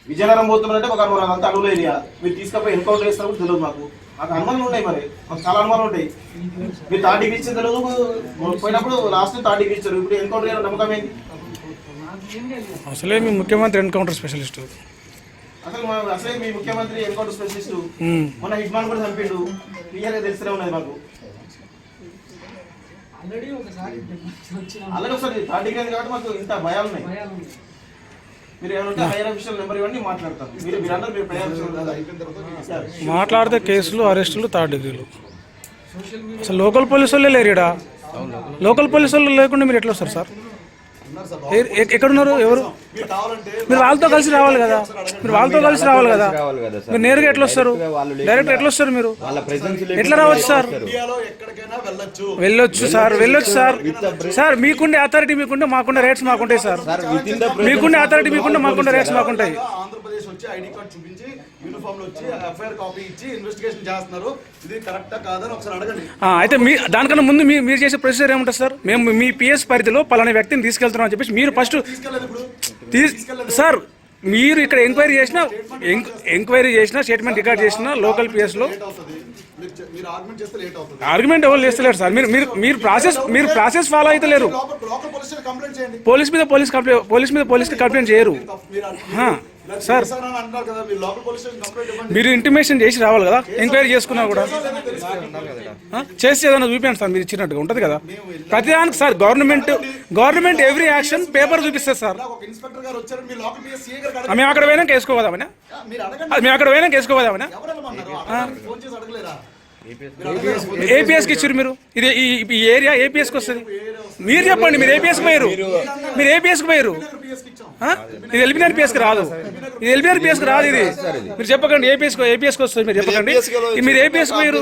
విజయనగరం పోతున్నారంటే ఒక అనుమానం, అంతా అడవుల ఏరియా. మీరు తీసుకపోయి ఎన్కౌంటర్ చేస్తారు కూడా తెలియదు మాకు అనుమానాలు ఉన్నాయి. మరి మాకు చాలా అనుమానాలు ఉంటాయి. మీరు 3rd డిగ్రీ ఇచ్చిన తెలియదు, పోయినప్పుడు లాస్ట్ 3rd డిగ్రీ ఇచ్చారు, ఇప్పుడు ఎన్కౌంటర్ చేయడం నమ్మకం ఏంటి? అసలే మీ ముఖ్యమంత్రి ఎన్కౌంటర్ స్పెషలిస్ట్. అసలే మీ ముఖ్యమంత్రి ఎన్కౌంటర్ స్పెషలిస్ట్. మొన్న హిట్మాన్ కూడా చంపిండు, క్లియర్గా తెలుస్తూనే ఉన్నది మాకు. ఆల్రెడీ ఒకసారి 3rd డిగ్రీ అయింది కాబట్టి మాకు ఇంత భయాలు ఉన్నాయి. మీరు ఏమంటే హైయర్ అఫీషియల్ నెంబర్ ఇవన్నీ మాట్లాడతారు. మీరు అందరూ మీరు పై అఫీషియల్ మాట్లాడితే కేసులు, అరెస్టులు, 3rd డిగ్రీలు. అసలు లోకల్ పోలీసు వాళ్ళే లేరు ఇక్కడ. లోకల్ పోలీసు వాళ్ళు లేకుండా మీరు ఎట్లా వస్తారు సార్? ఎక్కడున్నారు? ఎవరు? మీరు వాళ్ళతో కలిసి రావాలి కదా. మీరు నేరుగా ఎట్లా వస్తారు? డైరెక్ట్ ఎట్లా వస్తారు? మీరు ఎట్లా రావచ్చు సార్? వెళ్ళొచ్చు సార్. సార్ మీకుండే అథారిటీ మీకుంటే మాకుండే రేట్స్ మాకుంటాయి సార్. మీకుండే అథారిటీ మీకుంటే మాకుండే రేట్స్ మాకుంటాయి. ఆంధ్రప్రదేశ్ వచ్చి ఐడి కార్డ్ చూపించి యూనిఫామ్ లో వచ్చి ఎఫ్ఐఆర్ కాపీ ఇచ్చి ఇన్వెస్టిగేషన్ చేస్తున్నారు. ఇది కరెక్టా కాదని ఒకసారి అడగండి. అయితే మీ దానికన్నా ముందు మీరు చేసే ప్రొసీజర్ ఏముంటుంది సార్? మేము మీ పిఎస్ పరిధిలో పలానా వ్యక్తిని తీసుకెళ్తున్నాం అని చెప్పేసి మీరు ఫస్ట్ సార్, మీరు ఇక్కడ ఎంక్వైరీ చేసినా స్టేట్మెంట్ రికార్డ్ చేసినా లోకల్ పిఎస్లో ఆర్గ్యుమెంట్ ఎవరు చేస్తలేరు సార్. మీరు ప్రాసెస్ ఫాలో అయితే లేరు. పోలీస్ మీద కంప్లైంట్ చేయరు సార్. మీరు ఇంటిమేషన్ చేసి రావాలి కదా. ఎంక్వైరీ చేసుకున్నా కూడా చేసి ఏదైనా చూపించండి సార్. మీరు ఇచ్చినట్టుగా ఉంటుంది కదా ప్రతిదానికి sir. Government every action paper చూపిస్తుంది సార్. మేము అక్కడ పోయినా వేసుకోవదామని ఏపీఎస్కి ఇచ్చారు మీరు. ఇది ఈ ఏరియా ఏపీఎస్కి వస్తుంది. మీరు చెప్పండి, మీరు ఏపీఎస్కి పోయారు. ఇది ఎల్బీఆర్ పిఎస్కి రాదు. ఇది మీరు చెప్పకండి. ఏపీఎస్కి వస్తుంది. మీరు చెప్పకండి, మీరు ఏపీఎస్కి పోయారు.